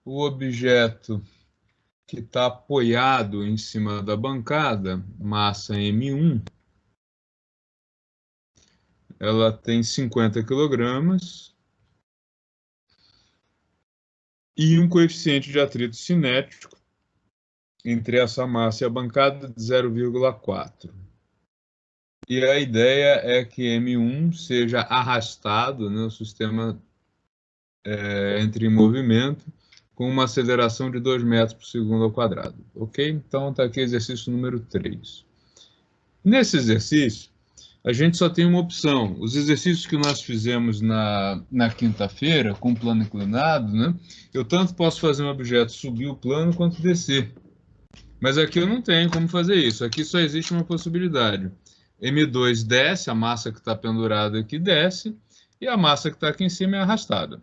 o objeto que está apoiado em cima da bancada, massa M1, ela tem 50 quilogramas e um coeficiente de atrito cinético entre essa massa e a bancada de 0,4. E a ideia é que M1 seja arrastado, né, o sistema entre em movimento, com uma aceleração de 2 metros por segundo ao quadrado. Ok? Então está aqui exercício número 3. Nesse exercício, a gente só tem uma opção. Os exercícios que nós fizemos na quinta-feira, com o plano inclinado, né, eu tanto posso fazer um objeto subir o plano quanto descer. Mas aqui eu não tenho como fazer isso. Aqui só existe uma possibilidade. M2 desce, a massa que está pendurada aqui desce, e a massa que está aqui em cima é arrastada.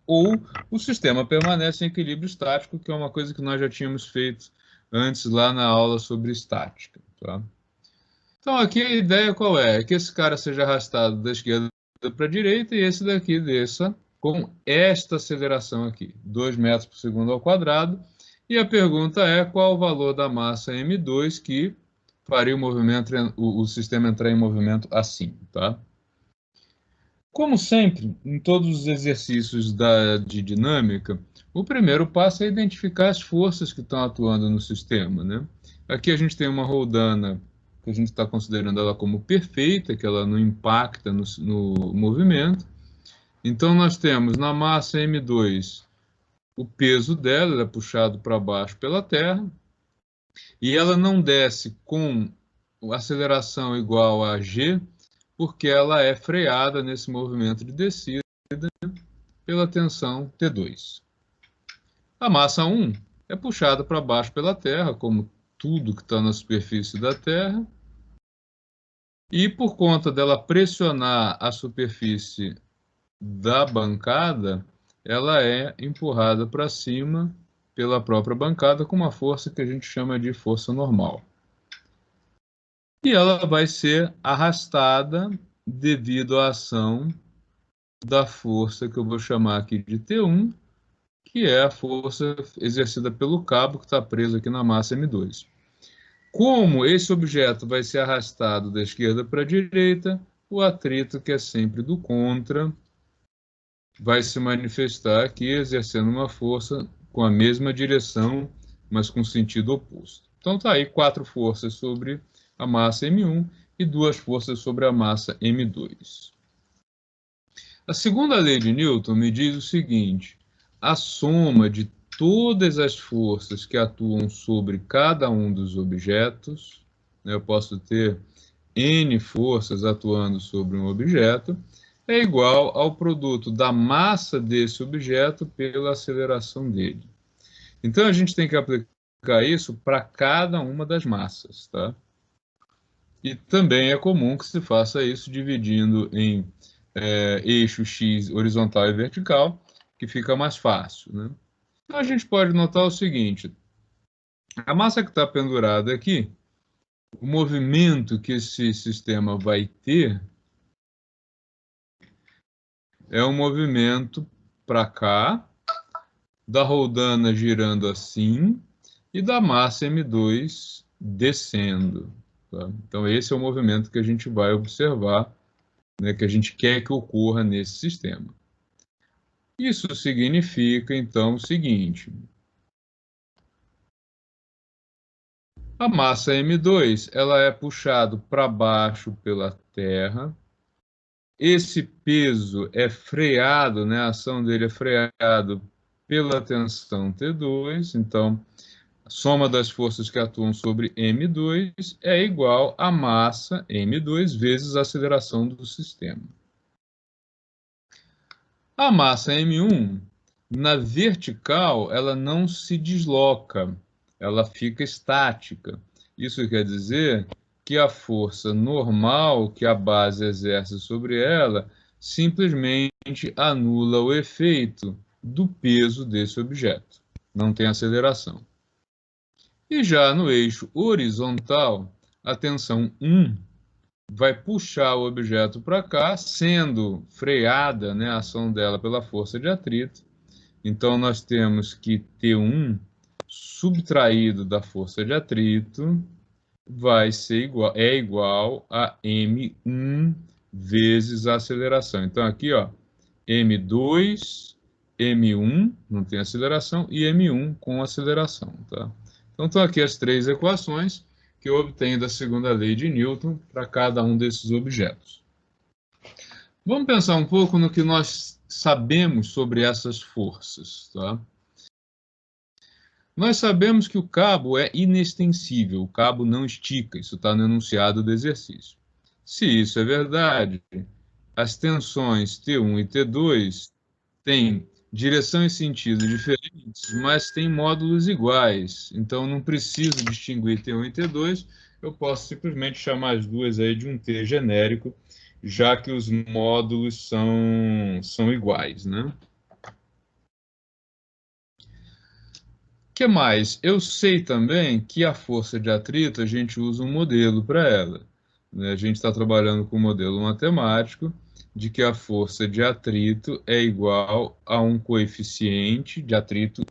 Ou o sistema permanece em equilíbrio estático, que é uma coisa que nós já tínhamos feito antes lá na aula sobre estática. Tá? Então aqui a ideia qual é? É que esse cara seja arrastado da esquerda para a direita e esse daqui desça com esta aceleração aqui, 2 metros por segundo ao quadrado. E a pergunta é qual o valor da massa M2 que faria o sistema entrar em movimento assim, tá? Como sempre, em todos os exercícios de dinâmica, o primeiro passo é identificar as forças que estão atuando no sistema, né? Aqui a gente tem uma roldana que a gente está considerando ela como perfeita, que ela não impacta no movimento. Então nós temos na massa M2 o peso dela, ela é puxado para baixo pela Terra, e ela não desce com aceleração igual a g, porque ela é freada nesse movimento de descida pela tensão T2. A massa 1 é puxada para baixo pela Terra, como tudo que está na superfície da Terra, e por conta dela pressionar a superfície da bancada, ela é empurrada para cima pela própria bancada com uma força que a gente chama de força normal. E ela vai ser arrastada devido à ação da força que eu vou chamar aqui de T1, que é a força exercida pelo cabo que está preso aqui na massa M2. Como esse objeto vai ser arrastado da esquerda para a direita, o atrito, que é sempre do contra, vai se manifestar aqui exercendo uma força com a mesma direção, mas com sentido oposto. Então está aí 4 forças sobre a massa M1 e 2 forças sobre a massa M2. A segunda lei de Newton me diz o seguinte: a soma de todas as forças que atuam sobre cada um dos objetos, né, eu posso ter N forças atuando sobre um objeto, é igual ao produto da massa desse objeto pela aceleração dele. Então a gente tem que aplicar isso para cada uma das massas, tá? E também é comum que se faça isso dividindo em eixo X horizontal e vertical, que fica mais fácil, né? Então a gente pode notar o seguinte: a massa que está pendurada aqui, o movimento que esse sistema vai ter é um movimento para cá, da roldana girando assim e da massa M2 descendo. Tá? Então esse é o movimento que a gente vai observar, né, que a gente quer que ocorra nesse sistema. Isso significa, então, o seguinte: a massa M2 ela é puxada para baixo pela Terra. Esse peso é freado, né, a ação dele é freado pela tensão T2. Então, a soma das forças que atuam sobre M2 é igual à massa M2 vezes a aceleração do sistema. A massa M1, na vertical, ela não se desloca, ela fica estática. Isso quer dizer que a força normal que a base exerce sobre ela simplesmente anula o efeito do peso desse objeto. Não tem aceleração. E já no eixo horizontal, a tensão 1 vai puxar o objeto para cá, sendo freada, né, a ação dela pela força de atrito, Então, nós temos que T1 subtraído da força de atrito vai ser igual a M1 vezes a aceleração. Então, aqui, ó, M2, M1, não tem aceleração, e M1 com aceleração, tá? Então, estão aqui as três equações que eu obtenho da segunda lei de Newton para cada um desses objetos. Vamos pensar um pouco no que nós sabemos sobre essas forças, tá? Nós sabemos que o cabo é inextensível, o cabo não estica, isso está no enunciado do exercício. Se isso é verdade, as tensões T1 e T2 têm direção e sentido diferentes, mas têm módulos iguais. Então, não preciso distinguir T1 e T2, eu posso simplesmente chamar as duas aí de um T genérico, já que os módulos são iguais, né? O que mais? Eu sei também que a força de atrito, a gente usa um modelo para ela, né? A gente está trabalhando com um modelo matemático de que a força de atrito é igual a um coeficiente de atrito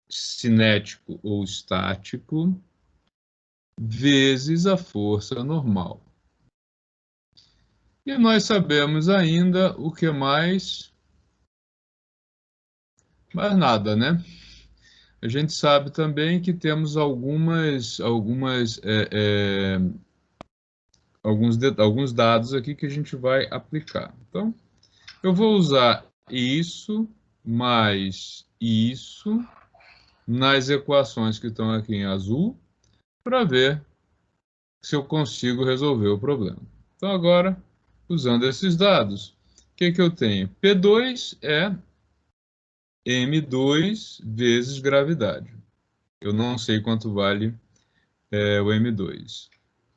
cinético ou estático vezes a força normal. E nós sabemos ainda o que mais? Mais nada, né? A gente sabe também que temos alguns dados aqui que a gente vai aplicar. Então, eu vou usar isso mais isso nas equações que estão aqui em azul para ver se eu consigo resolver o problema. Então, agora, usando esses dados, o que eu tenho? P2 é M2 vezes gravidade. Eu não sei quanto vale o M2.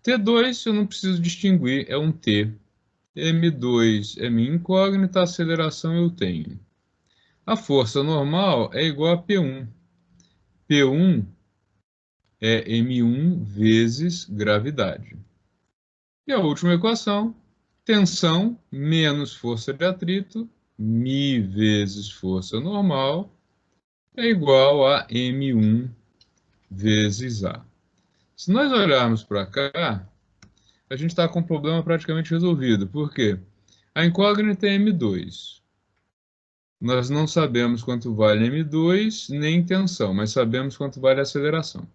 T2 eu não preciso distinguir, é um T. M2 é minha incógnita, a aceleração eu tenho. A força normal é igual a P1. P1 é M1 vezes gravidade. E a última equação, tensão menos força de atrito, μ vezes força normal, é igual a M1 vezes A. Se nós olharmos para cá, a gente está com o problema praticamente resolvido. Por quê? A incógnita é M2. Nós não sabemos quanto vale M2, nem tensão, mas sabemos quanto vale a aceleração.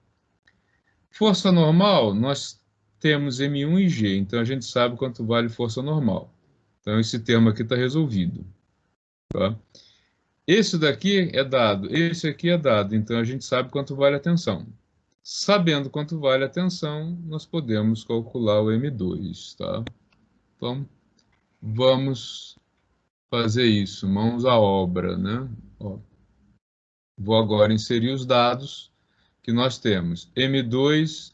Força normal, nós temos M1 e G, então a gente sabe quanto vale força normal. Então esse termo aqui está resolvido. Tá? Esse daqui é dado, esse aqui é dado, então a gente sabe quanto vale a tensão. Sabendo quanto vale a tensão, nós podemos calcular o M2. Tá? Então, vamos fazer isso, mãos à obra, né? Ó, vou agora inserir os dados que nós temos. M2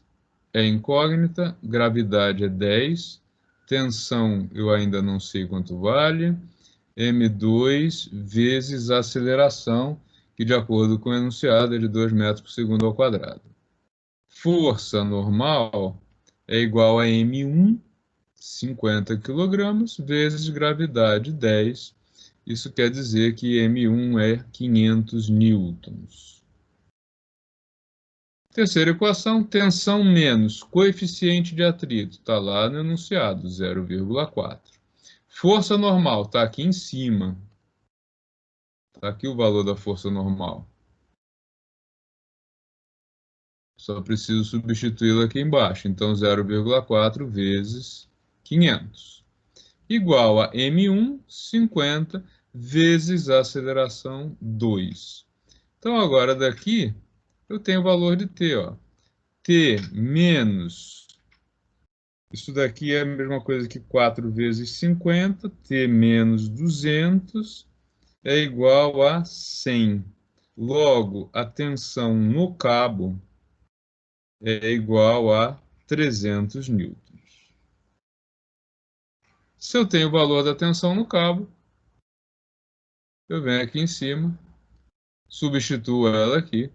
é incógnita, gravidade é 10, tensão eu ainda não sei quanto vale, M2 vezes a aceleração, que de acordo com o enunciado é de 2 metros por segundo ao quadrado. Força normal é igual a M1, 50 kg, vezes gravidade 10. Isso quer dizer que M1 é 500 newtons. Terceira equação, tensão menos coeficiente de atrito, está lá no enunciado, 0,4. Força normal, está aqui em cima. Está aqui o valor da força normal. Só preciso substituí-la aqui embaixo. Então, 0,4 vezes 500. Igual a M1, 50, vezes a aceleração 2. Então, agora daqui, eu tenho o valor de T, ó. T menos, isso daqui é a mesma coisa que 4 vezes 50, T menos 200 é igual a 100. Logo, a tensão no cabo é igual a 300 newtons. Se eu tenho o valor da tensão no cabo, eu venho aqui em cima, substituo ela aqui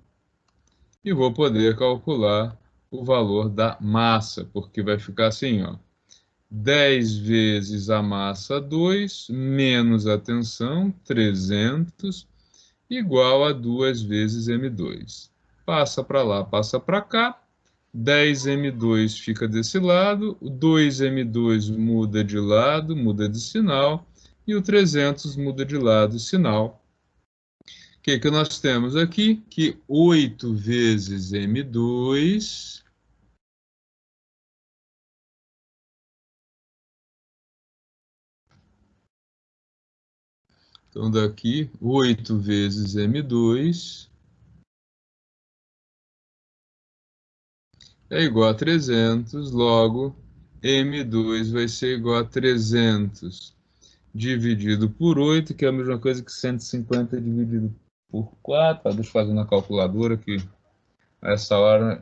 e vou poder calcular o valor da massa, porque vai ficar assim, ó. 10 vezes a massa 2, menos a tensão, 300, igual a 2 vezes M2. Passa para lá, passa para cá. 10M2 fica desse lado, o 2M2 muda de lado, muda de sinal, e o 300 muda de lado e sinal. O que nós temos aqui? Que 8 vezes M2... Então, daqui, 8 vezes M2 é igual a 300, logo, M2 vai ser igual a 300 dividido por 8, que é a mesma coisa que 150 dividido por 4. Deixa eu fazer na calculadora, que a essa hora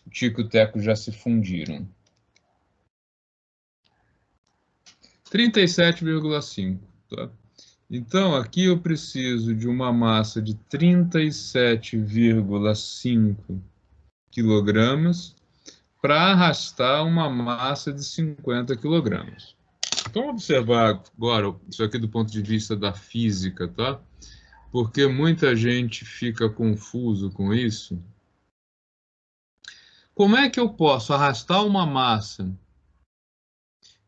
o Tico e o Teco já se fundiram. 37,5. Tá? Então, aqui eu preciso de uma massa de 37,5 quilogramas para arrastar uma massa de 50 quilogramas. Então, vamos observar agora isso aqui do ponto de vista da física, tá? Porque muita gente fica confuso com isso. Como é que eu posso arrastar uma massa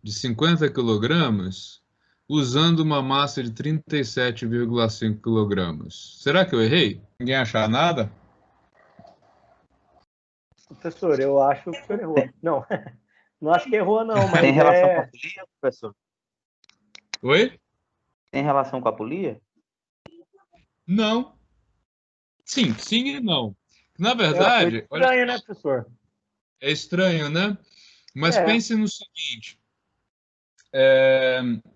de 50 quilogramas usando uma massa de 37,5 quilogramas? Será que eu errei? Ninguém achar nada? Professor, eu acho que o senhor errou. Não, não acho que errou, não, mas Tem relação com a polia, professor? Oi? Tem relação com a polia? Não. Sim, sim e não. Na é uma coisa verdade, olha estranha, só, né, professor? é estranho, né? Mas É. pense no seguinte: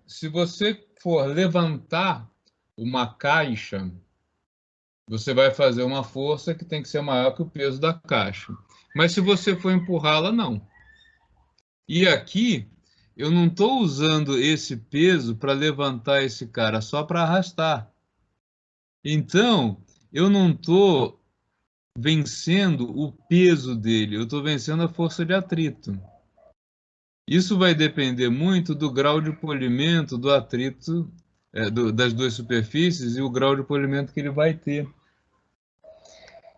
se você for levantar uma caixa, você vai fazer uma força que tem que ser maior que o peso da caixa. Mas se você for empurrá-la, não. E aqui, eu não estou usando esse peso para levantar esse cara, só para arrastar. Então, eu não estou vencendo o peso dele, eu estou vencendo a força de atrito. Isso vai depender muito do grau de polimento do atrito, das duas superfícies e o grau de polimento que ele vai ter.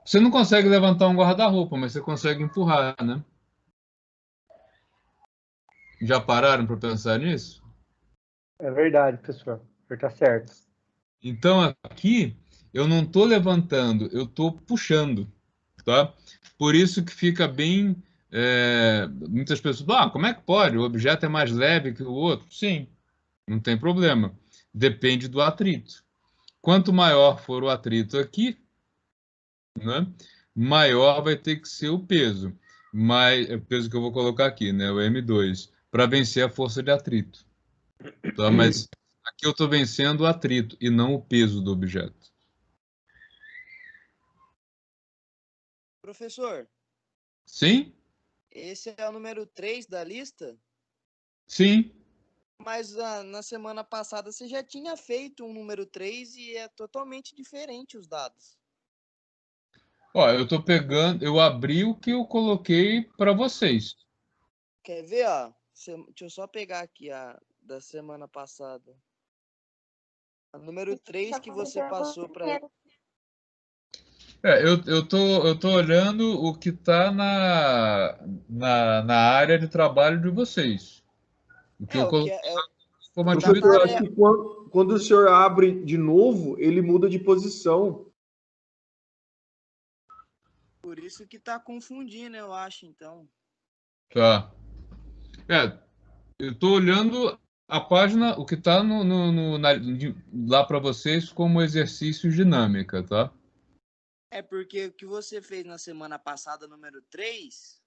Você não consegue levantar um guarda-roupa, mas você consegue empurrar, né? Já pararam para pensar nisso? É verdade, professor. O senhor está certo. Então aqui eu não estou levantando, eu estou puxando, tá? Por isso que fica bem. Muitas pessoas, como é que pode? O objeto é mais leve que o outro? Sim, não tem problema. Depende do atrito. Quanto maior for o atrito aqui, né, maior vai ter que ser o peso. O peso que eu vou colocar aqui, né, o M2, para vencer a força de atrito. Tá? Mas aqui eu estou vencendo o atrito e não o peso do objeto. Professor, Sim? esse é o número 3 da lista, Sim. mas na semana passada você já tinha feito um número 3 e é totalmente diferente os dados. Ó, eu estou pegando, eu abri o que eu coloquei para vocês. Quer ver, ó? Deixa eu só pegar aqui a da semana passada. A número 3 que você passou para Eu tô olhando o que está na área de trabalho de vocês. O que eu o que coloquei é como o que tá na Professor, atividade. acho que quando o senhor abre de novo, ele muda de posição. por isso que tá confundindo, eu acho, então. Tá. Eu estou olhando a página, o que está lá para vocês como exercício dinâmica, tá? É porque o que você fez na semana passada, número 3,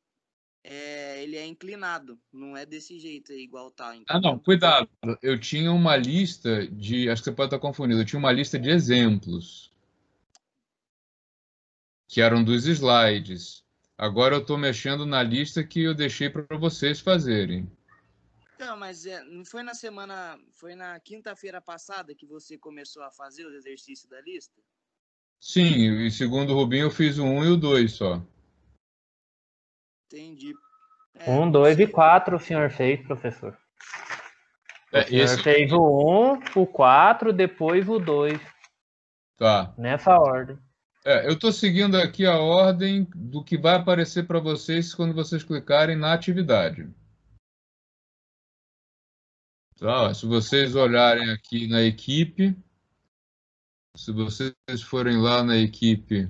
ele é inclinado, não é desse jeito aí, igual tá, Ah, não, entendeu? cuidado. Eu tinha uma lista de. Acho que você pode estar confundido. Eu tinha uma lista de exemplos, que eram dos slides. Agora eu estou mexendo na lista que eu deixei para vocês fazerem. Então, mas não foi foi na quinta-feira passada que você começou a fazer os exercícios da lista? Sim, e segundo o Rubinho, eu fiz o 1 e o 2 só. Entendi. 1, Não 2 e sei. 4 o senhor fez, professor. O senhor Esse fez o 1, o 4, depois o 2. Tá. Nessa ordem. Eu estou seguindo aqui a ordem do que vai aparecer para vocês quando vocês clicarem na atividade. Tá? Se vocês olharem aqui na equipe, se vocês forem lá na equipe,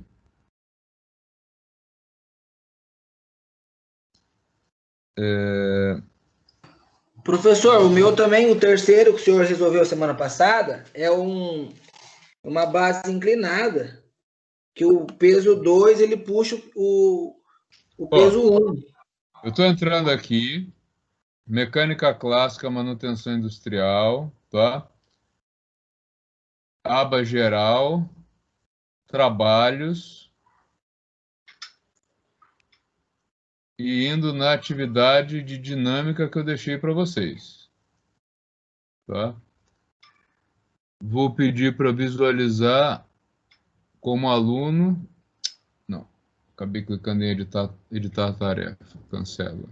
Professor, o meu também, o terceiro que o senhor resolveu semana passada, é uma base inclinada, que o peso 2 ele puxa o peso 1. Eu estou entrando aqui, mecânica clássica, manutenção industrial, tá? Aba geral, trabalhos, e indo na atividade de dinâmica que eu deixei para vocês. Tá? Vou pedir para visualizar como aluno. Não, acabei clicando em editar tarefa, cancela.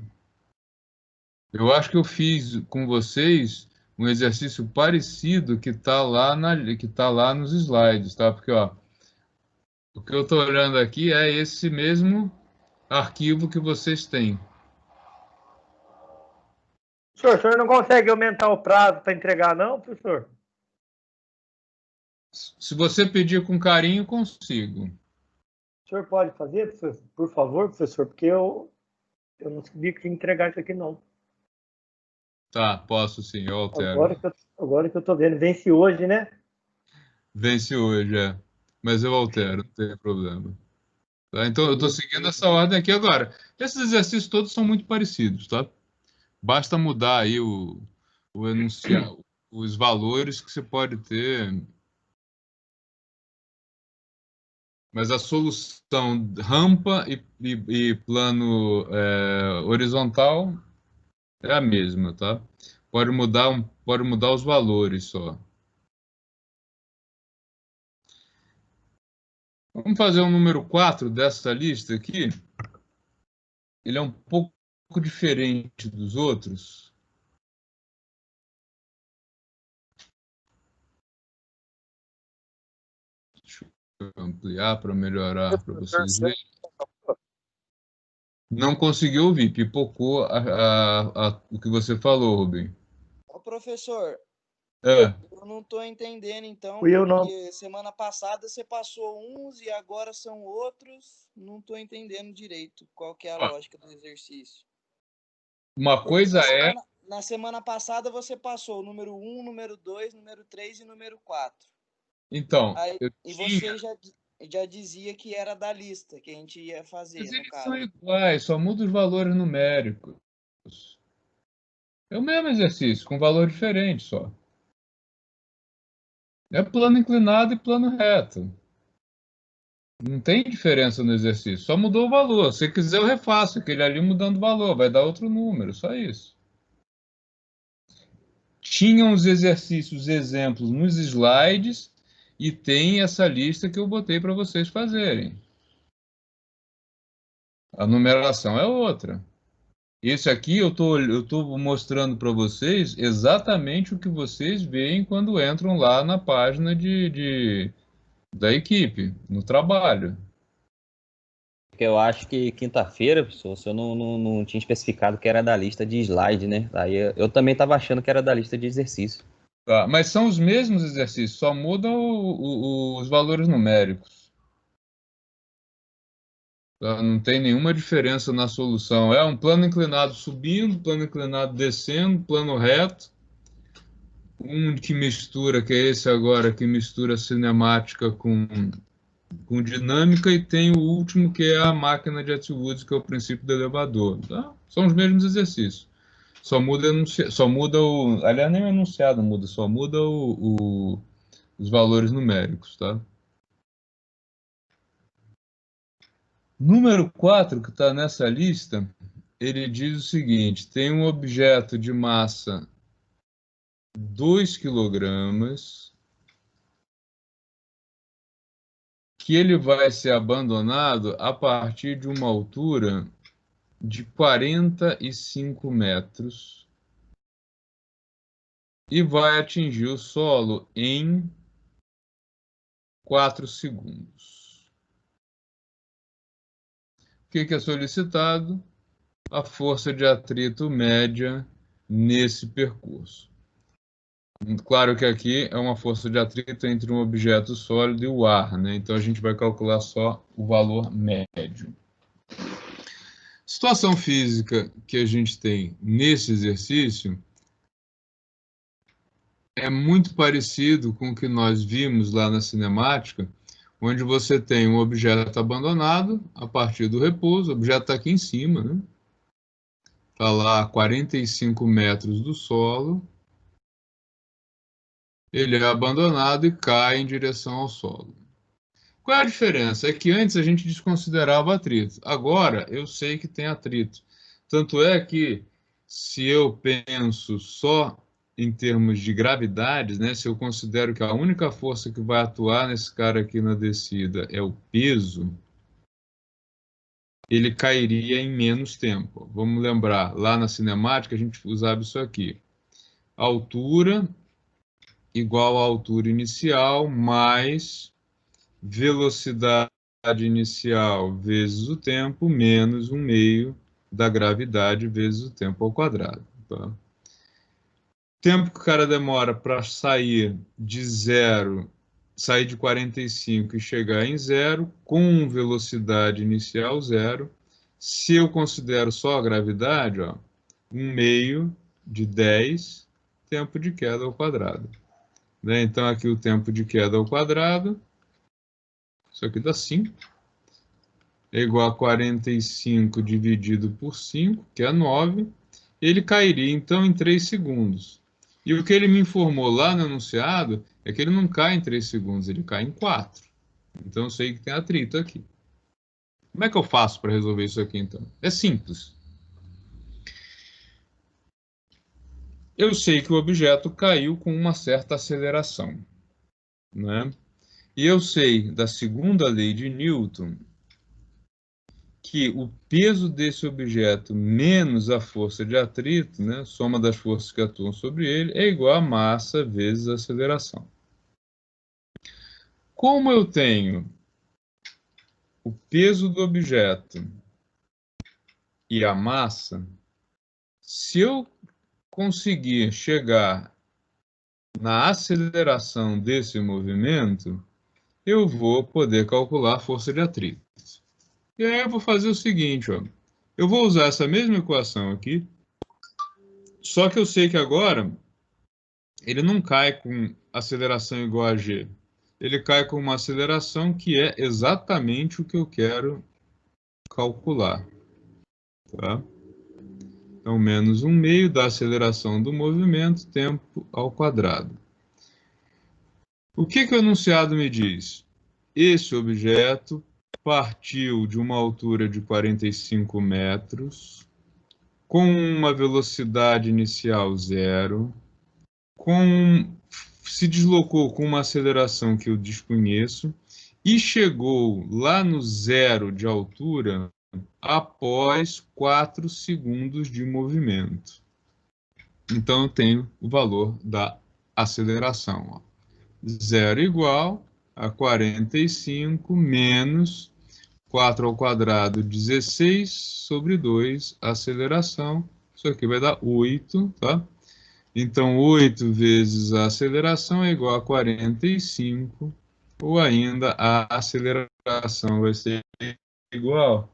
Eu acho que eu fiz com vocês um exercício parecido que está lá nos slides, tá? Porque ó, o que eu estou olhando aqui é esse mesmo arquivo que vocês têm. O senhor não consegue aumentar o prazo para entregar, não, professor? Se você pedir com carinho, consigo. O senhor pode fazer, professor? Por favor, professor, porque eu não sabia que tinha que entregar isso aqui, não. Tá, posso sim, eu altero. Agora que eu tô vendo, vence hoje, né? Vence hoje, mas eu altero, não tem problema. Tá? Então, eu estou seguindo essa ordem aqui agora. Esses exercícios todos são muito parecidos, tá? Basta mudar aí o enunciado, os valores que você pode ter. Mas a solução rampa e plano horizontal é a mesma, tá? Pode mudar os valores só. Vamos fazer o número 4 dessa lista aqui. Ele é um pouco diferente dos outros. Deixa eu ampliar para melhorar para vocês verem. Não conseguiu ouvir, pipocou o que você falou, Rubem. Ô, professor, eu não estou entendendo, então, porque semana passada você passou uns e agora são outros. Não estou entendendo direito qual que é a lógica do exercício. Uma coisa Na semana passada você passou o número 1, número 2, número 3 e número 4. Então, você já dizia que era da lista que a gente ia fazer, mas no eles caso. são iguais, só muda os valores numéricos. É o mesmo exercício, com valor diferente só. É plano inclinado e plano reto. Não tem diferença no exercício, só mudou o valor. Se quiser, eu refaço aquele ali mudando o valor, vai dar outro número, só isso. Tinham os exercícios, exemplos nos slides e tem essa lista que eu botei para vocês fazerem. A numeração é outra. Esse aqui eu tô mostrando para vocês exatamente o que vocês veem quando entram lá na página da equipe, no trabalho. Porque eu acho que quinta-feira, professor, o senhor não tinha especificado que era da lista de slide, né? Aí eu também estava achando que era da lista de exercício. Tá, mas são os mesmos exercícios, só mudam os valores numéricos. Tá? Não tem nenhuma diferença na solução. É um plano inclinado subindo, plano inclinado descendo, plano reto. Um que mistura, que é esse agora, que mistura cinemática com dinâmica, e tem o último, que é a máquina de Atwood, que é o princípio do elevador. Tá? São os mesmos exercícios. Só muda o... Aliás, nem o enunciado muda, só muda os valores numéricos, tá? Número 4, que está nessa lista, ele diz o seguinte: tem um objeto de massa 2 kg, que ele vai ser abandonado a partir de uma altura de 45 metros e vai atingir o solo em 4 segundos. O que é solicitado? A força de atrito média nesse percurso. Claro que aqui é uma força de atrito entre um objeto sólido e o ar, né? Então a gente vai calcular só o valor médio. Situação física que a gente tem nesse exercício é muito parecido com o que nós vimos lá na cinemática, onde você tem um objeto abandonado a partir do repouso, o objeto está aqui em cima, né? Está lá a 45 metros do solo. Ele é abandonado e cai em direção ao solo. Qual é a diferença? É que antes a gente desconsiderava atrito. Agora eu sei que tem atrito. Tanto é que se eu penso só em termos de gravidade, né, se eu considero que a única força que vai atuar nesse cara aqui na descida é o peso, ele cairia em menos tempo. Vamos lembrar, lá na cinemática a gente usava isso aqui. Altura igual à altura inicial, mais velocidade inicial vezes o tempo, menos 1/2 da gravidade vezes o tempo ao quadrado. Tá? Tempo que o cara demora para sair de 0, sair de 45 e chegar em 0, com velocidade inicial 0. Se eu considero só a gravidade, ó, 1/2 de 10 tempo de queda ao quadrado. Né? Então, aqui o tempo de queda ao quadrado, isso aqui dá 5, é igual a 45 dividido por 5, que é 9. Ele cairia, então, em 3 segundos. E o que ele me informou lá no enunciado é que ele não cai em 3 segundos, ele cai em 4. Então, eu sei que tem atrito aqui. Como é que eu faço para resolver isso aqui, então? É simples. Eu sei que o objeto caiu com uma certa aceleração, né? E eu sei da segunda lei de Newton que o peso desse objeto menos a força de atrito, né, soma das forças que atuam sobre ele, é igual a massa vezes a aceleração. Como eu tenho o peso do objeto e a massa, se eu conseguir chegar na aceleração desse movimento, eu vou poder calcular a força de atrito. E aí eu vou fazer o seguinte, ó. Eu vou usar essa mesma equação aqui, só que eu sei que agora ele não cai com aceleração igual a g. Ele cai com uma aceleração que é exatamente o que eu quero calcular. Tá? Então, menos 1/2 da aceleração do movimento, tempo ao quadrado. O que o enunciado me diz? Esse objeto partiu de uma altura de 45 metros, com uma velocidade inicial 0, se deslocou com uma aceleração que eu desconheço e chegou lá no 0 de altura após 4 segundos de movimento. Então, eu tenho o valor da aceleração. Ó. 0 igual a 45 menos 4 ao quadrado, 16 sobre 2, aceleração. Isso aqui vai dar 8, tá? Então, 8 vezes a aceleração é igual a 45, ou ainda a aceleração vai ser igual a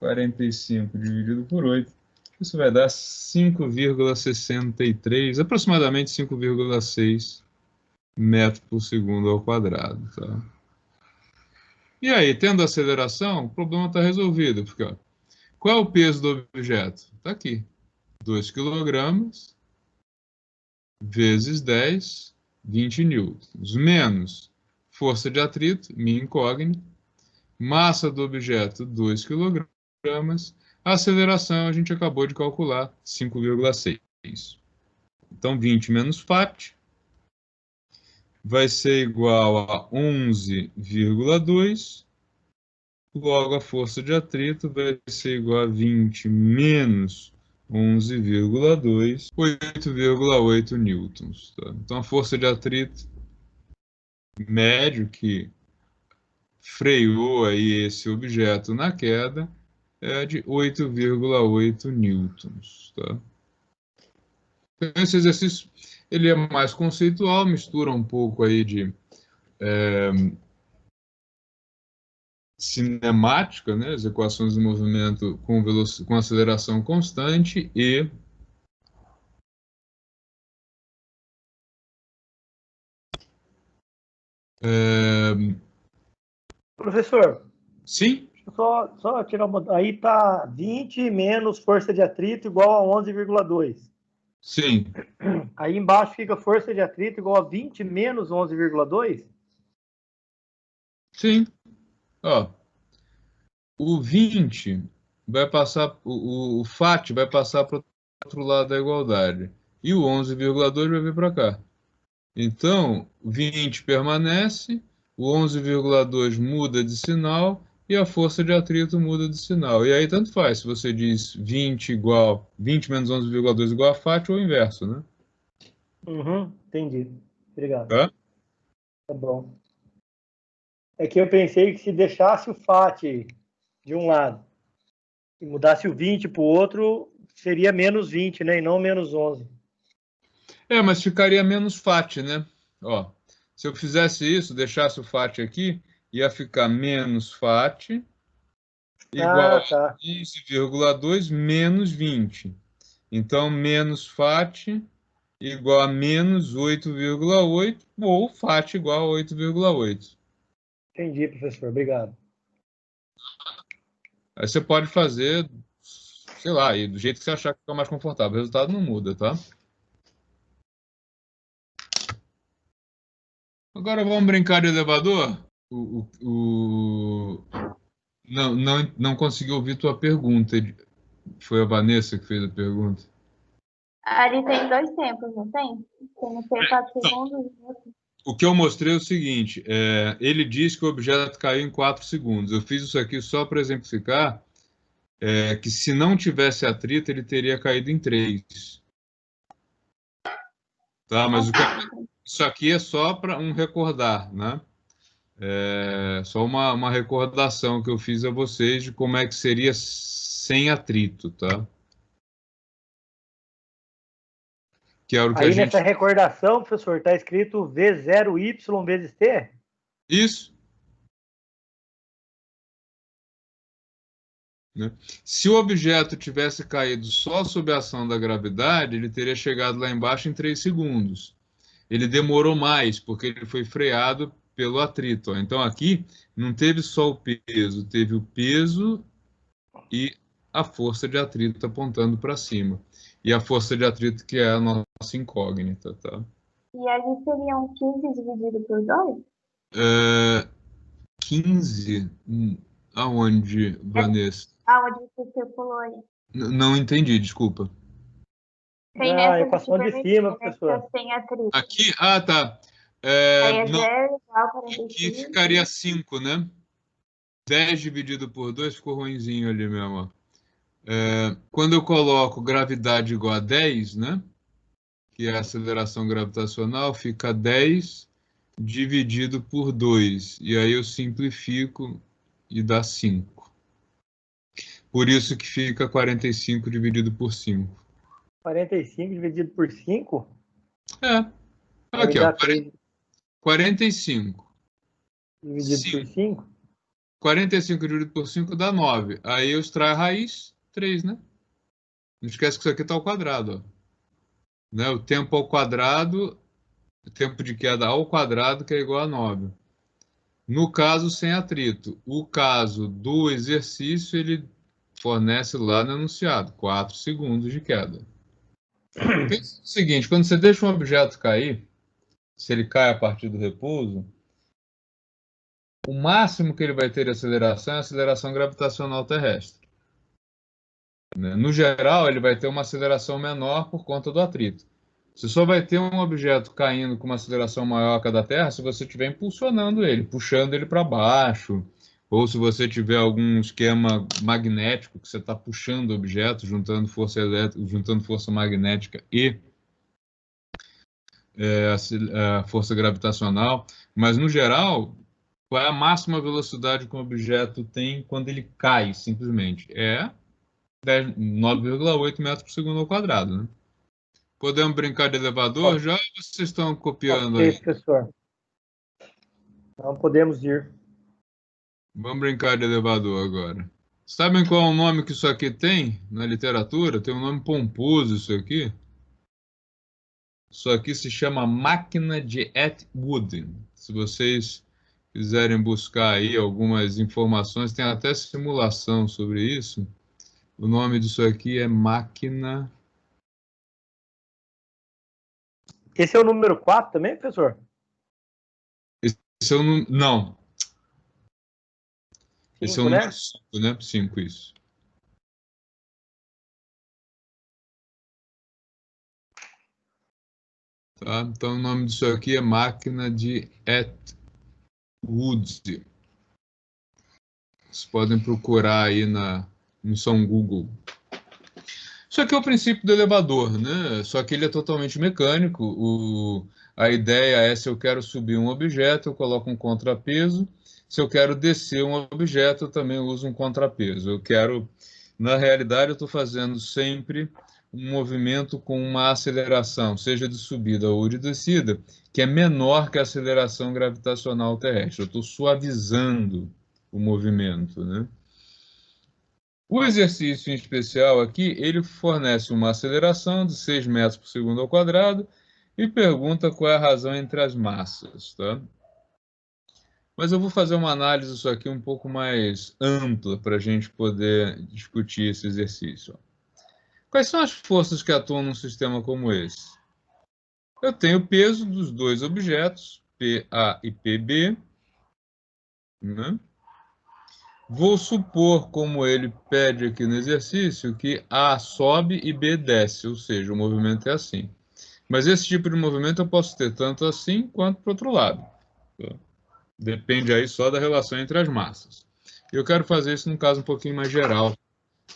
45 dividido por 8. Isso vai dar 5,63, aproximadamente 5,6 metros por segundo ao quadrado, tá? E aí, tendo aceleração, o problema está resolvido, porque ó, qual é o peso do objeto? Está aqui, 2 kg vezes 10, 20 newtons, menos força de atrito, minha incógnita, massa do objeto, 2 kg, a aceleração a gente acabou de calcular, 5,6. Então, 20 menos FAT vai ser igual a 11,2, logo a força de atrito vai ser igual a 20 menos 11,2, 8,8 newtons. Tá? Então, a força de atrito médio que freou aí esse objeto na queda é de 8,8 newtons, tá? Então, esse exercício ele é mais conceitual, mistura um pouco aí de cinemática, né, as equações de movimento com aceleração constante e Professor, sim, só tirar uma. Aí tá 20 menos força de atrito igual a 11,2. sim. Aí embaixo fica força de atrito igual a 20 menos 11,2? Sim. Ó, o 20 vai passar, o FAT vai passar para o outro lado da igualdade. E o 11,2 vai vir para cá. Então, 20 permanece, o 11,2 muda de sinal e a força de atrito muda de sinal. E aí tanto faz se você diz 20 menos 11,2 igual a FAT ou o inverso, né? Entendi. Obrigado. Tá? Tá bom. É que eu pensei que se deixasse o FAT de um lado e mudasse o 20 para o outro, seria menos 20, né? E não menos 11. Mas ficaria menos FAT, né? Ó, se eu fizesse isso, deixasse o FAT aqui, ia ficar menos FAT igual a 15,2 menos 20. Então, menos FAT igual a menos 8,8 ou FAT igual a 8,8. Entendi, professor. Obrigado. Aí você pode fazer, sei lá, do jeito que você achar que fica mais confortável. O resultado não muda, tá? Agora vamos brincar de elevador? Não consegui ouvir tua pergunta. Foi a Vanessa que fez a pergunta. Ali tem 2 tempos, não tem? Tem no tempo 4 segundos. O que eu mostrei é o seguinte, ele diz que o objeto caiu em 4 segundos. Eu fiz isso aqui só para exemplificar que se não tivesse atrito, ele teria caído em 3. Tá? Mas isso aqui é só para um recordar, né? Só uma recordação que eu fiz a vocês de como é que seria sem atrito, tá? Que era o que aí nessa recordação, professor, está escrito V0Y vezes T? Isso. Né? Se o objeto tivesse caído só sob a ação da gravidade, ele teria chegado lá embaixo em 3 segundos. Ele demorou mais, porque ele foi freado pelo atrito. Ó. Então aqui não teve só o peso, teve o peso e a força de atrito apontando para cima. E a força de atrito que é a nossa incógnita, tá? E ali seriam 15 dividido por 2? 15? Aonde, Vanessa? Aonde você pulou aí? Não entendi, desculpa. Tem nessa equação de cima, professor. Sem atrito. Aqui? Ah, tá. Aí é 0 igual 45. Aqui ficaria 5, né? 10 dividido por 2 ficou ruinzinho ali mesmo. Quando eu coloco gravidade igual a 10, né? Que é a aceleração gravitacional, fica 10 dividido por 2. E aí eu simplifico e dá 5. Por isso que fica 45 dividido por 5. 45 dividido por 5? Aqui, ó. 45. Dividido por 5? 45 dividido por 5 dá 9. Aí eu extraio a raiz, 3, né? Não esquece que isso aqui está ao quadrado. Ó. Né? O tempo ao quadrado, o tempo de queda ao quadrado, que é igual a 9. No caso, sem atrito. O caso do exercício, ele fornece lá no enunciado, 4 segundos de queda. Pensa o seguinte, quando você deixa um objeto cair, se ele cai a partir do repouso, o máximo que ele vai ter de aceleração é a aceleração gravitacional terrestre. No geral, ele vai ter uma aceleração menor por conta do atrito. Você só vai ter um objeto caindo com uma aceleração maior que a da Terra se você estiver impulsionando ele, puxando ele para baixo, ou se você tiver algum esquema magnético que você está puxando o objeto, juntando força elétrica, juntando força magnética e a força gravitacional. Mas, no geral, qual é a máxima velocidade que um objeto tem quando ele cai, simplesmente? É 9,8 metros por segundo ao quadrado, né? Podemos brincar de elevador já ou vocês estão copiando aí? Professor. Não podemos ir. Vamos brincar de elevador agora. Sabem qual é o nome que isso aqui tem na literatura? Tem um nome pomposo isso aqui. Isso aqui se chama máquina de Atwood. Se vocês quiserem buscar aí algumas informações, tem até simulação sobre isso. O nome disso aqui é máquina... Esse é o número 4 também, professor? Esse é o número... Não. Esse é o número 5, né? 5, isso. Tá? Então, o nome disso aqui é máquina de Atwood. Vocês podem procurar aí no São Google. Isso aqui é o princípio do elevador, né? Só que ele é totalmente mecânico. A ideia é, se eu quero subir um objeto, eu coloco um contrapeso. Se eu quero descer um objeto, eu também uso um contrapeso. Na realidade, eu estou fazendo sempre um movimento com uma aceleração, seja de subida ou de descida, que é menor que a aceleração gravitacional terrestre. Eu estou suavizando o movimento, né? O exercício em especial aqui, ele fornece uma aceleração de 6 metros por segundo ao quadrado e pergunta qual é a razão entre as massas, tá? Mas eu vou fazer uma análise disso aqui um pouco mais ampla para a gente poder discutir esse exercício. Quais são as forças que atuam num sistema como esse? Eu tenho o peso dos dois objetos, PA e PB, né? Vou supor, como ele pede aqui no exercício, que A sobe e B desce, ou seja, o movimento é assim. Mas esse tipo de movimento eu posso ter tanto assim quanto para o outro lado. Depende aí só da relação entre as massas. Eu quero fazer isso num caso um pouquinho mais geral,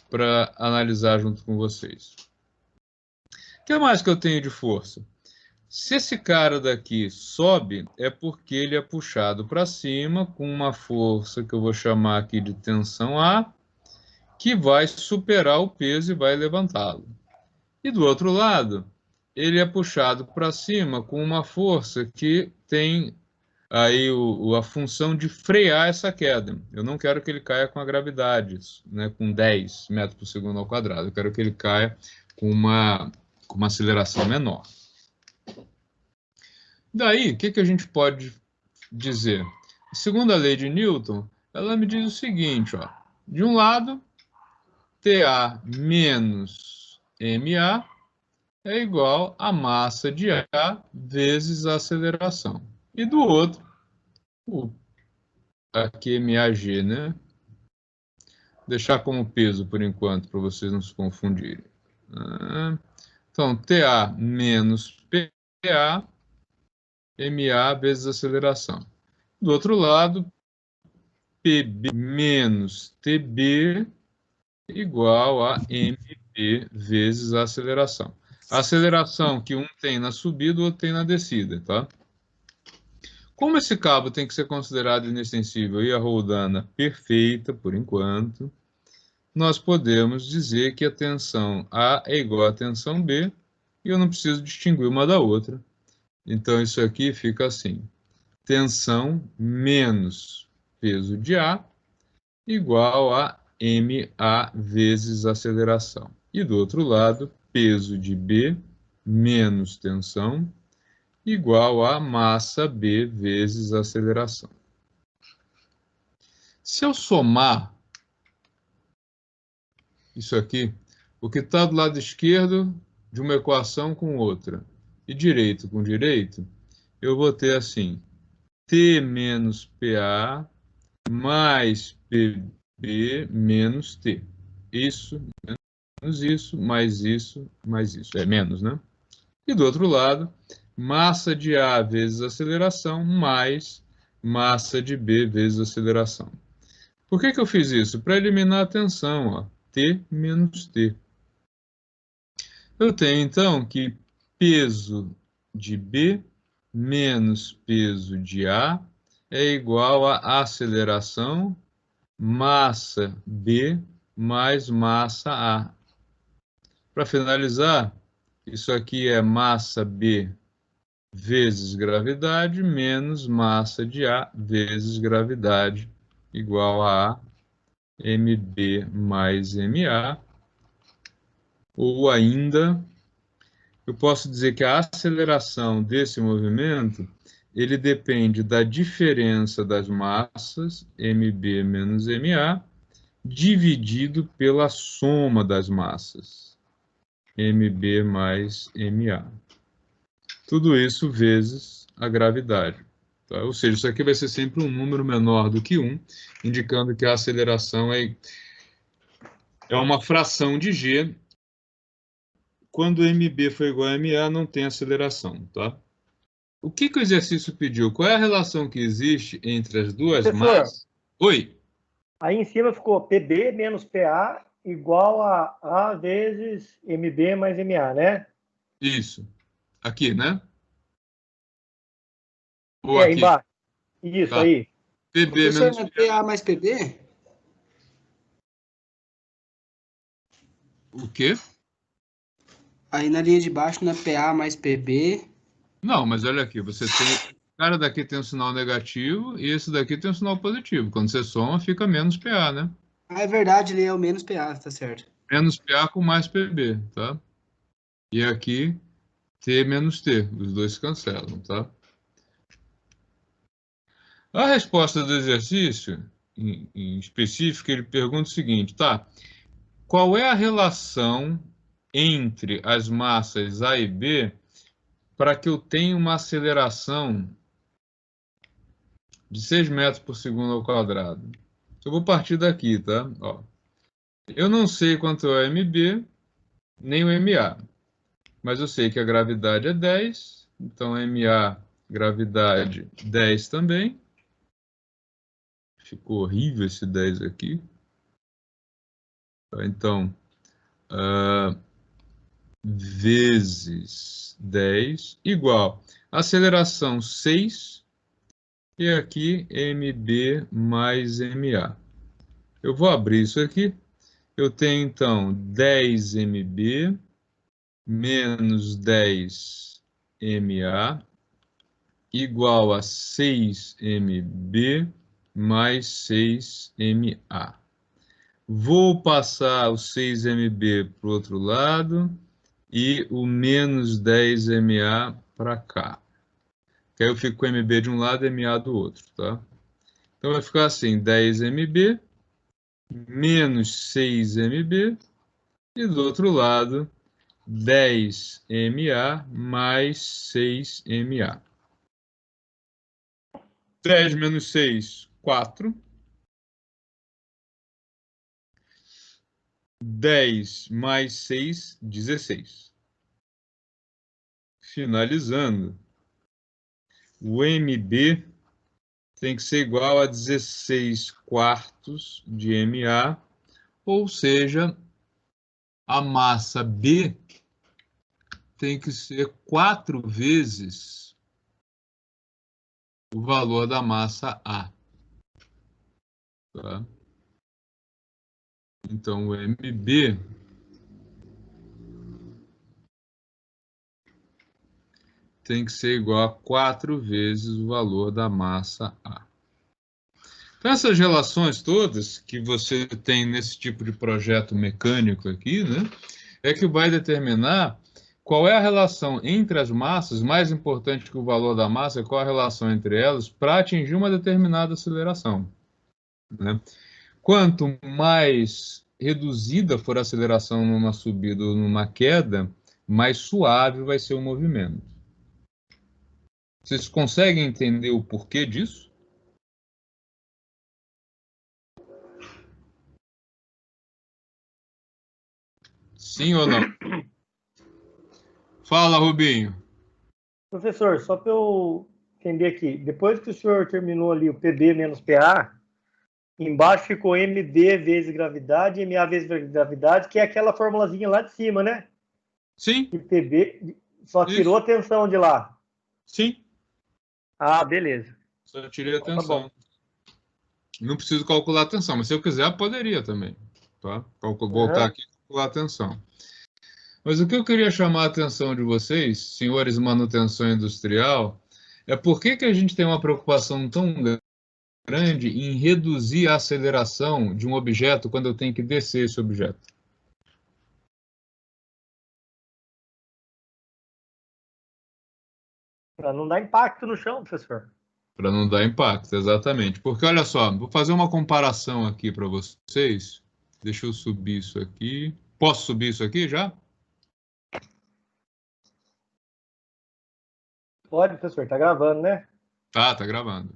para analisar junto com vocês. O que mais que eu tenho de força? Se esse cara daqui sobe, é porque ele é puxado para cima com uma força que eu vou chamar aqui de tensão A, que vai superar o peso e vai levantá-lo. E do outro lado, ele é puxado para cima com uma força que tem aí a função de frear essa queda. Eu não quero que ele caia com a gravidade, né, com 10 metros por segundo ao quadrado. Eu quero que ele caia com uma aceleração menor. Daí, o que a gente pode dizer? Segundo a lei de Newton, ela me diz o seguinte, ó, de um lado, TA menos MA é igual a massa de A vezes a aceleração. E do outro, aqui MAG, né? Deixar como peso por enquanto, para vocês não se confundirem. Então, TA menos PA, MA vezes aceleração. Do outro lado, PB menos TB igual a MB vezes a aceleração. A aceleração que um tem na subida, o outro tem na descida, tá? Como esse cabo tem que ser considerado inextensível e a roldana perfeita, por enquanto, nós podemos dizer que a tensão A é igual a tensão B e eu não preciso distinguir uma da outra. Então, isso aqui fica assim. Tensão menos peso de A igual a MA vezes aceleração. E do outro lado, peso de B menos tensão igual a massa B vezes aceleração. Se eu somar isso aqui, o que está do lado esquerdo de uma equação com outra, e direito com direito, eu vou ter assim, T menos PA mais PB menos T. Isso, menos isso, mais isso, mais isso. É menos, né? E do outro lado, massa de A vezes aceleração mais massa de B vezes aceleração. Por que eu fiz isso? Para eliminar a tensão, ó, T menos T. Eu tenho, então, que peso de B menos peso de A é igual a aceleração massa B mais massa A. Para finalizar, isso aqui é massa B vezes gravidade menos massa de A vezes gravidade igual a mB mais ma. Ou ainda, eu posso dizer que a aceleração desse movimento ele depende da diferença das massas, mB menos ma, dividido pela soma das massas, mB mais ma. Tudo isso vezes a gravidade. Tá? Ou seja, isso aqui vai ser sempre um número menor do que 1, indicando que a aceleração é uma fração de g. Quando mB for igual a ma, não tem aceleração. Tá? O que o exercício pediu? Qual é a relação que existe entre as duas massas? Oi. Aí em cima ficou PB menos PA igual a A vezes MB mais MA, né? Isso. Aqui, né? Ou aqui? Embaixo. Isso, tá. Aí. PB menos PA mais PB? O quê? Aí na linha de baixo, na PA mais PB... Não, mas olha aqui, você tem... O cara daqui tem um sinal negativo e esse daqui tem um sinal positivo. Quando você soma, fica menos PA, né? Ah, é verdade, ele é o menos PA, tá certo. Menos PA com mais PB, tá? E aqui, T menos T, os dois se cancelam, tá? A resposta do exercício, em específico, ele pergunta o seguinte, tá? Qual é a relação entre as massas A e B para que eu tenha uma aceleração de 6 metros por segundo ao quadrado? Eu vou partir daqui, tá? Ó. Eu não sei quanto é o mB, nem o ma, mas eu sei que a gravidade é 10, então ma, gravidade 10 também. Ficou horrível esse 10 aqui. Então, vezes 10 igual aceleração 6 e aqui mB mais ma. Eu vou abrir isso aqui. Eu tenho, então, 10 mB menos 10 ma igual a 6 mB mais 6 ma. Vou passar o 6 mB para o outro lado e o menos 10 ma para cá. Que aí eu fico com mB de um lado e ma do outro, tá? Então vai ficar assim, 10 mB menos 6 mB e do outro lado 10 ma mais 6 ma. 10 menos 6, 4. 10 mais 6, 16. Finalizando, o mB tem que ser igual a 16 quartos de ma, ou seja, a massa B tem que ser 4 vezes o valor da massa A. Tá? Então, o mB tem que ser igual a 4 vezes o valor da massa A. Então, essas relações todas que você tem nesse tipo de projeto mecânico aqui, né, é que vai determinar qual é a relação entre as massas, mais importante que o valor da massa, qual a relação entre elas, para atingir uma determinada aceleração. Né? Quanto mais reduzida for a aceleração numa subida ou numa queda, mais suave vai ser o movimento. Vocês conseguem entender o porquê disso? Sim ou não? Fala, Rubinho. Professor, só para eu entender aqui, depois que o senhor terminou ali o PB menos PA, embaixo ficou MB vezes gravidade, MA vezes gravidade, que é aquela formulazinha lá de cima, né? Sim. E PB, só tirou a tensão de lá. Sim. Ah, beleza. Só tirei a Então, tá tensão. bom. Não preciso calcular a tensão, mas se eu quiser, poderia também. Tá? Voltar aqui e calcular a tensão. Mas o que eu queria chamar a atenção de vocês, senhores manutenção industrial, é por que a gente tem uma preocupação tão grande em reduzir a aceleração de um objeto quando eu tenho que descer esse objeto. Para não dar impacto no chão, professor. Para não dar impacto, exatamente. Porque, olha só, vou fazer uma comparação aqui para vocês. Deixa eu subir isso aqui. Posso subir isso aqui já? Pode, professor. Tá gravando, né? Tá gravando.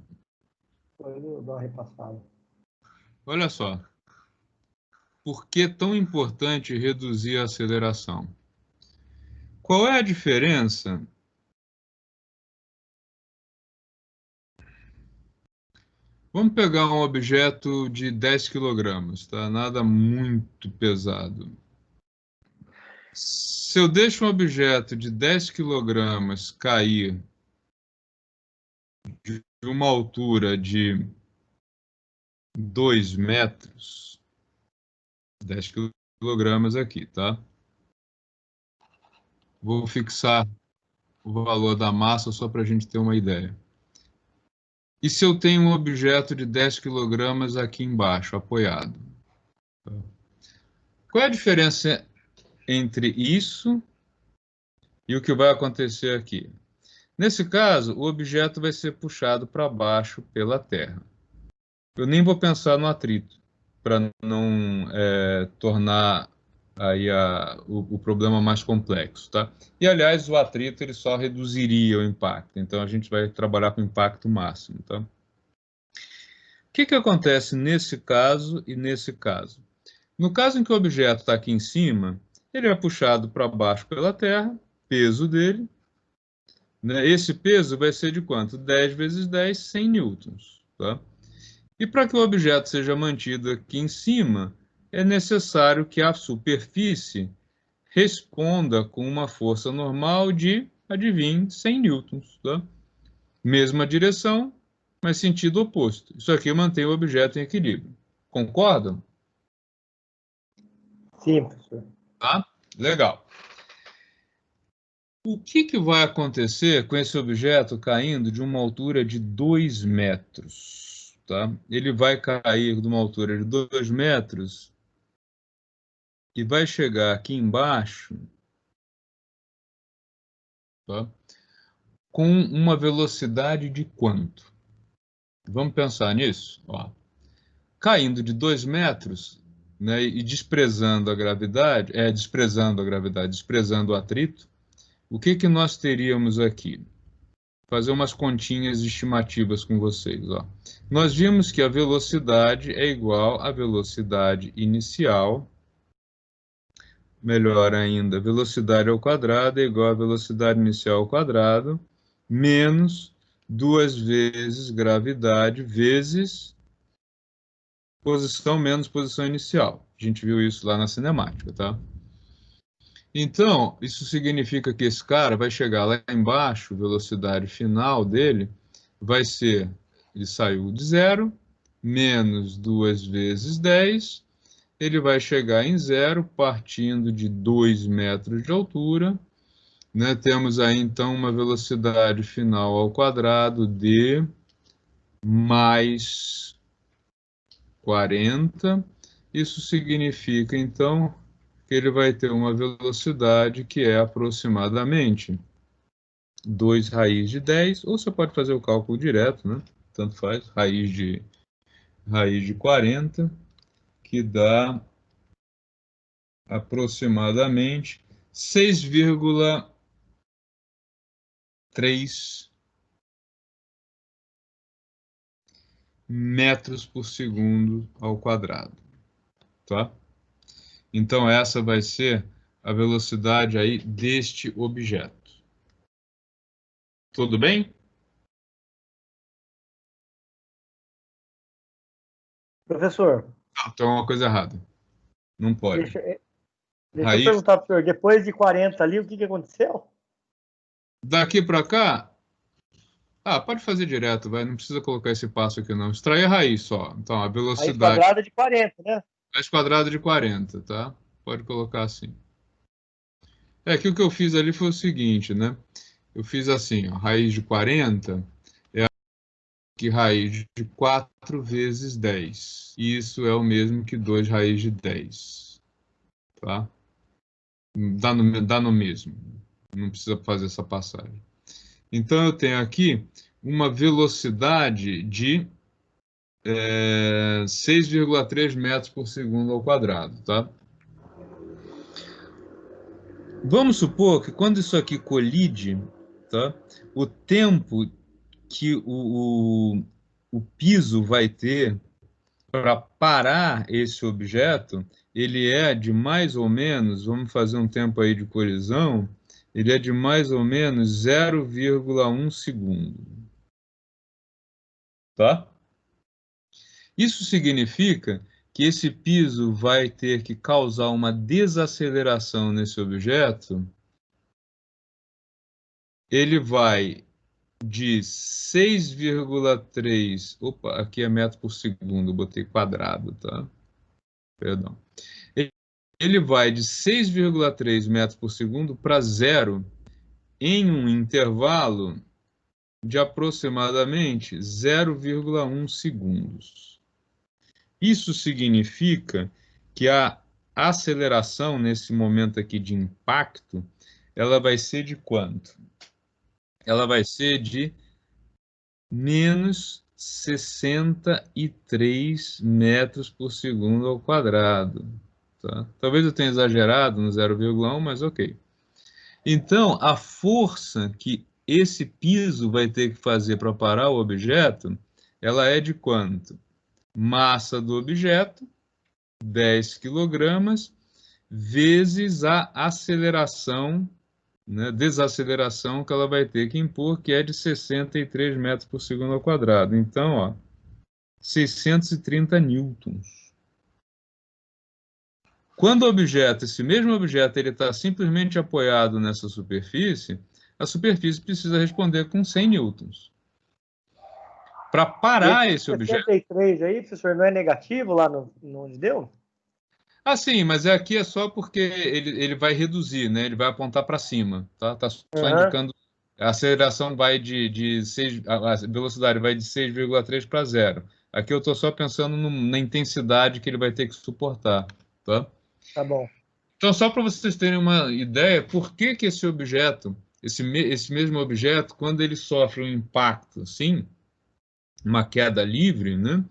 Eu vou dar uma repassada. Olha só. Por que é tão importante reduzir a aceleração? Qual é a diferença? Vamos pegar um objeto de 10 kg, tá? Nada muito pesado. Se eu deixo um objeto de 10 kg cair de uma altura de 2 metros, 10 kg aqui, tá? Vou fixar o valor da massa só para a gente ter uma ideia. E se eu tenho um objeto de 10 kg aqui embaixo, apoiado? Qual é a diferença entre isso e o que vai acontecer aqui? Nesse caso, o objeto vai ser puxado para baixo pela Terra. Eu nem vou pensar no atrito, para não tornar aí o problema mais complexo, tá? E, aliás, o atrito ele só reduziria o impacto, então a gente vai trabalhar com impacto máximo, tá? O que acontece nesse caso e nesse caso? No caso em que o objeto está aqui em cima, ele é puxado para baixo pela Terra, peso dele, né? Esse peso vai ser de quanto? 10 vezes 10, 100 newtons, tá? E para que o objeto seja mantido aqui em cima, é necessário que a superfície responda com uma força normal de, adivinhe, 100 newtons, tá? Mesma direção, mas sentido oposto. Isso aqui mantém o objeto em equilíbrio. Concordam? Sim, professor. Tá? Legal. O que vai acontecer com esse objeto caindo de uma altura de 2 metros? Tá? Ele vai cair de uma altura de 2 metros e vai chegar aqui embaixo, tá? Com uma velocidade de quanto? Vamos pensar nisso? Ó. Caindo de 2 metros, né, e desprezando a gravidade, desprezando o atrito, o que nós teríamos aqui? Fazer umas continhas estimativas com vocês. Ó. Nós vimos que a velocidade é igual à velocidade inicial, melhor ainda, velocidade ao quadrado é igual à velocidade inicial ao quadrado, menos 2 vezes gravidade, vezes posição menos posição inicial. A gente viu isso lá na cinemática, tá? Então, isso significa que esse cara vai chegar lá embaixo, velocidade final dele vai ser, ele saiu de 0, menos 2 vezes 10, ele vai chegar em 0, partindo de 2 metros de altura, né? Temos aí, então, uma velocidade final ao quadrado de mais 40. Isso significa, então, que ele vai ter uma velocidade que é aproximadamente 2 raiz de 10, ou você pode fazer o cálculo direto, né? Tanto faz, raiz de 40, que dá aproximadamente 6,3 metros por segundo ao quadrado, tá? Então, essa vai ser a velocidade aí deste objeto. Tudo bem? Professor. Tem uma coisa errada. Não pode. Deixa eu perguntar para o senhor, depois de 40 ali, o que aconteceu? Daqui para cá, Ah, pode fazer direto, vai. Não precisa colocar esse passo aqui, não. Extrair a raiz só. Então, a velocidade... Raiz quadrada de 40, né? Raiz quadrada de 40, tá? Pode colocar assim. Aqui o que eu fiz ali foi o seguinte, né? Eu fiz assim, ó, raiz de 40 é que raiz de 4 vezes 10. Isso é o mesmo que 2 raiz de 10. Tá? Dá no mesmo. Não precisa fazer essa passagem. Então, eu tenho aqui uma velocidade de 6,3 metros por segundo ao quadrado, tá? Vamos supor que quando isso aqui colide, tá? O tempo que o piso vai ter para parar esse objeto, ele é de mais ou menos, vamos fazer um tempo aí de colisão, ele é de mais ou menos 0,1 segundo. Tá? Isso significa que esse piso vai ter que causar uma desaceleração nesse objeto. Ele vai de 6,3... Opa, aqui é metro por segundo, botei quadrado, tá? Perdão. Ele vai de 6,3 metros por segundo para zero em um intervalo de aproximadamente 0,1 segundos. Isso significa que a aceleração nesse momento aqui de impacto, ela vai ser de quanto? Ela vai ser de menos 63 metros por segundo ao quadrado. Tá? Talvez eu tenha exagerado no 0,1, mas ok. Então, a força que esse piso vai ter que fazer para parar o objeto, ela é de quanto? Massa do objeto, 10 kg, vezes a aceleração, né, desaceleração que ela vai ter que impor, que é de 63 metros por segundo ao quadrado. Então, ó, 630 newtons. Quando o objeto, esse mesmo objeto, ele está simplesmente apoiado nessa superfície, a superfície precisa responder com 100 newtons. Para parar esse objeto... 63 aí, professor, não é negativo lá no onde deu? Ah, sim, mas aqui é só porque ele vai reduzir, né? Ele vai apontar para cima, tá? Tá só indicando... A aceleração vai de 6... A velocidade vai de 6,3 para 0. Aqui eu estou só pensando na intensidade que ele vai ter que suportar, tá? Tá bom. Então, só para vocês terem uma ideia, por que que esse objeto, esse mesmo objeto, quando ele sofre um impacto, assim, uma queda livre, né?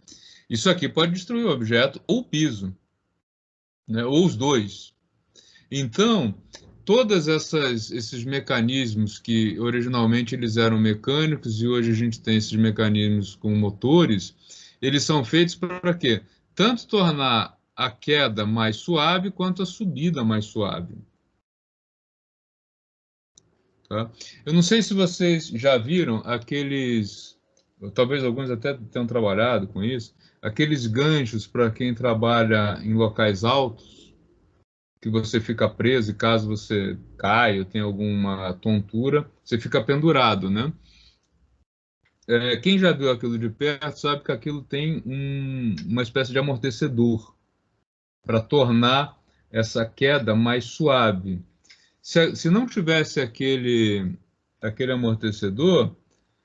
Isso aqui pode destruir o objeto ou o piso, né? Ou os dois. Então, todos esses mecanismos que originalmente eles eram mecânicos e hoje a gente tem esses mecanismos com motores, eles são feitos para quê? Tanto tornar a queda mais suave quanto a subida mais suave. Tá? Eu não sei se vocês já viram aqueles, talvez alguns até tenham trabalhado com isso, aqueles ganchos para quem trabalha em locais altos, que você fica preso e caso você caia ou tenha alguma tontura, você fica pendurado, né? Quem já viu aquilo de perto sabe que aquilo tem uma espécie de amortecedor para tornar essa queda mais suave. Se não tivesse aquele amortecedor,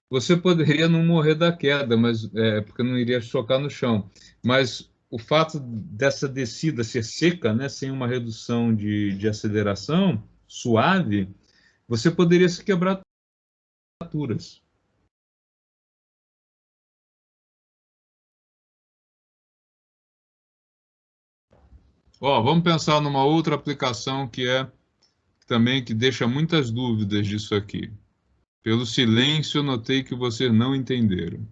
você poderia não morrer da queda, mas porque não iria chocar no chão. Mas o fato dessa descida ser seca, né, sem uma redução de aceleração suave, você poderia se quebrar fraturas. Vamos pensar numa outra aplicação que também que deixa muitas dúvidas disso aqui. Pelo silêncio, eu notei que vocês não entenderam.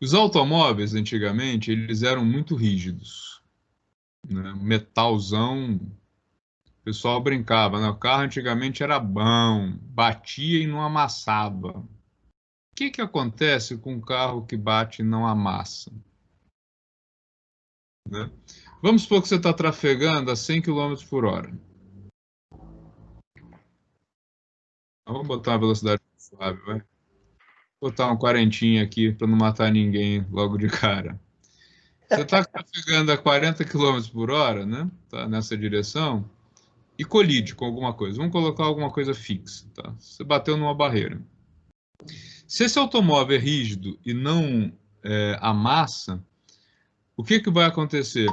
Os automóveis, antigamente, eles eram muito rígidos, né? Metalzão, o pessoal brincava, né? O carro antigamente era bom, batia e não amassava. O que acontece com um carro que bate e não amassa? Né? Vamos supor que você está trafegando a 100 km por hora. Vamos botar uma velocidade suave, vai. Vou botar um 40 aqui para não matar ninguém logo de cara. Você está trafegando a 40 km por hora, né? Tá nessa direção e colide com alguma coisa. Vamos colocar alguma coisa fixa, tá? Você bateu numa barreira. Se esse automóvel é rígido e não amassa, o que vai acontecer?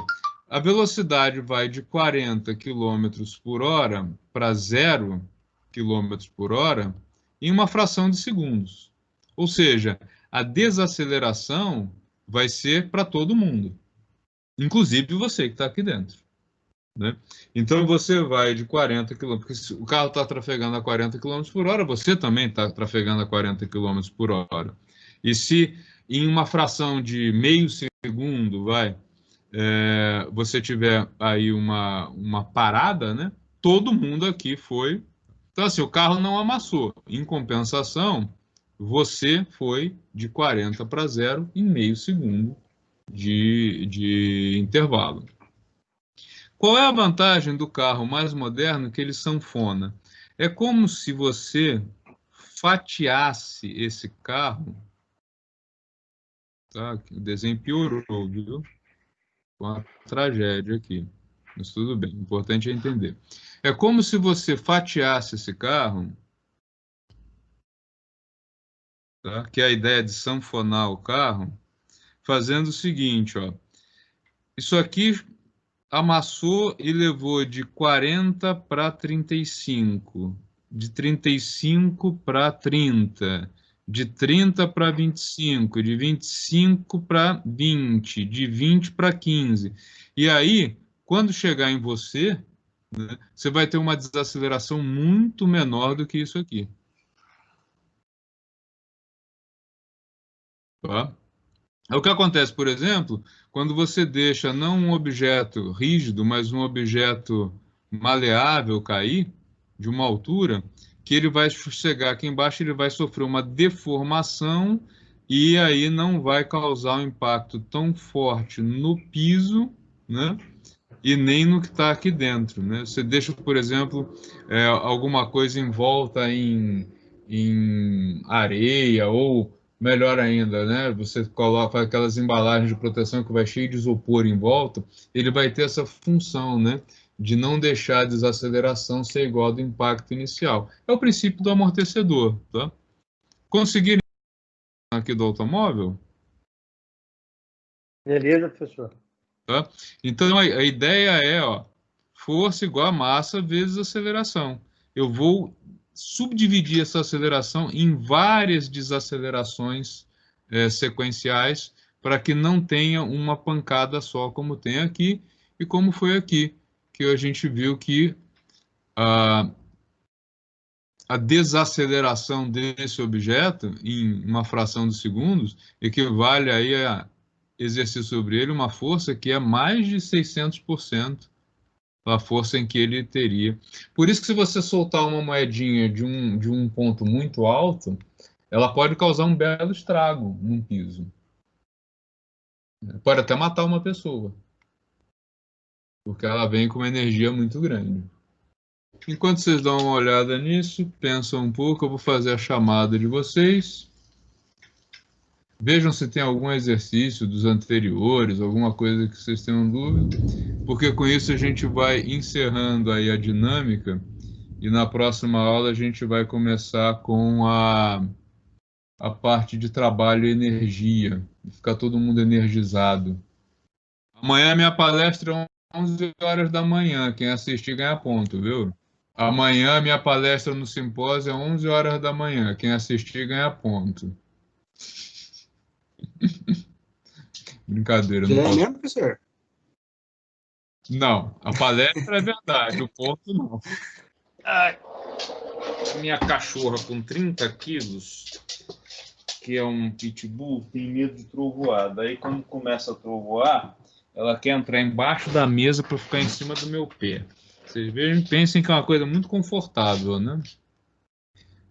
A velocidade vai de 40 km por hora para 0 km por hora em uma fração de segundos. Ou seja, a desaceleração vai ser para todo mundo, inclusive você que está aqui dentro, né? Então você vai de 40 km, porque se o carro está trafegando a 40 km por hora, você também está trafegando a 40 km por hora. E se em uma fração de meio segundo, você tiver aí uma parada, né? Todo mundo aqui foi. Então, assim, o carro não amassou. Em compensação, você foi de 40 para 0 em meio segundo de intervalo. Qual é a vantagem do carro mais moderno que ele sanfona? É como se você fatiasse esse carro. Tá? O desenho piorou, viu? Uma tragédia aqui. Mas tudo bem, o importante é entender. É como se você fatiasse esse carro, tá? Que é a ideia de sanfonar o carro, fazendo o seguinte, ó. Isso aqui amassou e levou de 40 para 35, de 35 para 30, de 30 para 25, de 25 para 20, de 20 para 15. E aí, quando chegar em você, né, você vai ter uma desaceleração muito menor do que isso aqui. Tá? É o que acontece, por exemplo, quando você deixa não um objeto rígido, mas um objeto maleável cair de uma altura, que ele vai chegar aqui embaixo, ele vai sofrer uma deformação e aí não vai causar um impacto tão forte no piso, né? E nem no que está aqui dentro, né? Você deixa, por exemplo, alguma coisa envolta em areia ou melhor ainda, né? Você coloca aquelas embalagens de proteção que vai cheio de isopor em volta, ele vai ter essa função, né? De não deixar a desaceleração ser igual ao do impacto inicial. É o princípio do amortecedor, tá? Conseguiram aqui do automóvel? Beleza, professor. Tá? Então, a ideia é, ó, força igual a massa vezes aceleração. Eu vou subdividir essa aceleração em várias desacelerações sequenciais para que não tenha uma pancada só, como tem aqui e como foi aqui, que a gente viu que a desaceleração desse objeto em uma fração de segundos equivale aí a exercer sobre ele uma força que é mais de 600% a força em que ele teria. Por isso que se você soltar uma moedinha de um ponto muito alto, ela pode causar um belo estrago num piso. Pode até matar uma pessoa, porque ela vem com uma energia muito grande. Enquanto vocês dão uma olhada nisso, pensam um pouco, eu vou fazer a chamada de vocês. Vejam se tem algum exercício dos anteriores, alguma coisa que vocês tenham dúvida, porque com isso a gente vai encerrando aí a dinâmica e na próxima aula a gente vai começar com a parte de trabalho e energia, ficar todo mundo energizado. Amanhã a minha palestra é 11 horas da manhã, quem assistir ganha ponto, viu? Amanhã a minha palestra no simpósio é 11 horas da manhã, quem assistir ganha ponto. Brincadeira. Já é mesmo, professor? Não, a palestra é verdade, o ponto não. Ai, minha cachorra com 30 quilos, que é um pitbull, tem medo de trovoar. Daí, quando começa a trovoar, ela quer entrar embaixo da mesa para ficar em cima do meu pé. Vocês vejam, pensem que é uma coisa muito confortável, né?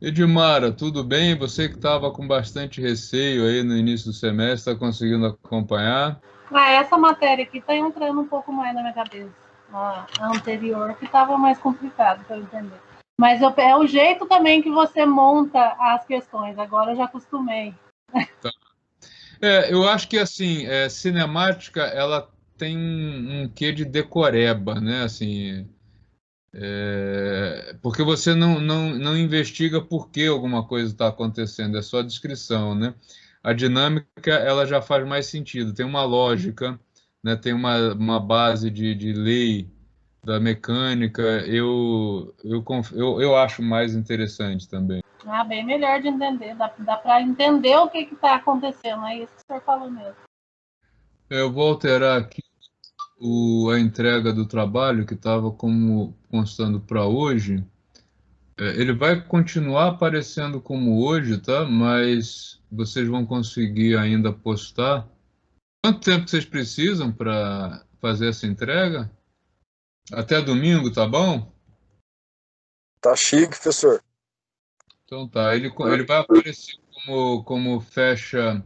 Edmara, tudo bem? Você que estava com bastante receio aí no início do semestre, está conseguindo acompanhar? Essa matéria aqui está entrando um pouco mais na minha cabeça. A anterior que estava mais complicado para eu entender. Mas é o jeito também que você monta as questões. Agora eu já acostumei. Tá. Eu acho que assim, cinemática, ela tem um quê de decoreba, né? Assim, porque você não investiga por que alguma coisa está acontecendo, é só a descrição, né? A dinâmica, ela já faz mais sentido, tem uma lógica, né? Tem uma base de lei da mecânica, eu acho mais interessante também. Ah, bem melhor de entender. Dá para entender o que está acontecendo. É isso que o senhor falou mesmo. Eu vou alterar aqui a entrega do trabalho que estava como constando para hoje. Ele vai continuar aparecendo como hoje, tá? Mas vocês vão conseguir ainda postar. Quanto tempo vocês precisam para fazer essa entrega? Até domingo, tá bom? Tá chique, professor. Então tá. Ele vai aparecer como fecha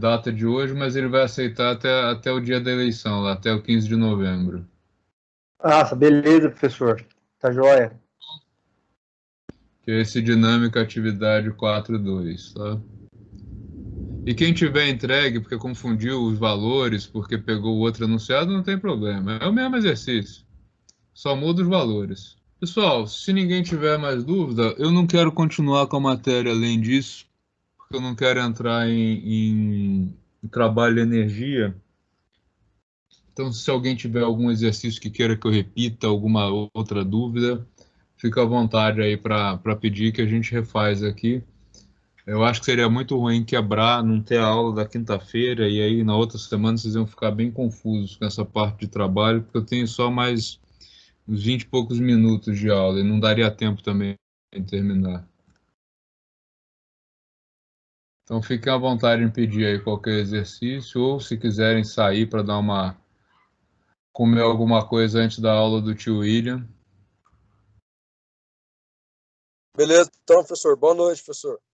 data de hoje, mas ele vai aceitar até o dia da eleição, lá, até o 15 de novembro. Nossa, beleza, professor. Tá joia. Que é esse dinâmica atividade 4.2, tá? E quem tiver entregue porque confundiu os valores, porque pegou o outro anunciado, não tem problema. É o mesmo exercício. Só muda os valores. Pessoal, se ninguém tiver mais dúvida, eu não quero continuar com a matéria além disso, porque eu não quero entrar em trabalho e energia. Então, se alguém tiver algum exercício que queira que eu repita, alguma outra dúvida, fica à vontade aí para pedir que a gente refaz aqui. Eu acho que seria muito ruim quebrar, não ter a aula da quinta-feira e aí na outra semana vocês iam ficar bem confusos com essa parte de trabalho, porque eu tenho só mais uns 20 e poucos minutos de aula e não daria tempo também de terminar. Então fiquem à vontade em pedir aí qualquer exercício ou se quiserem sair para dar comer alguma coisa antes da aula do tio William. Beleza, então, professor. Boa noite, professor.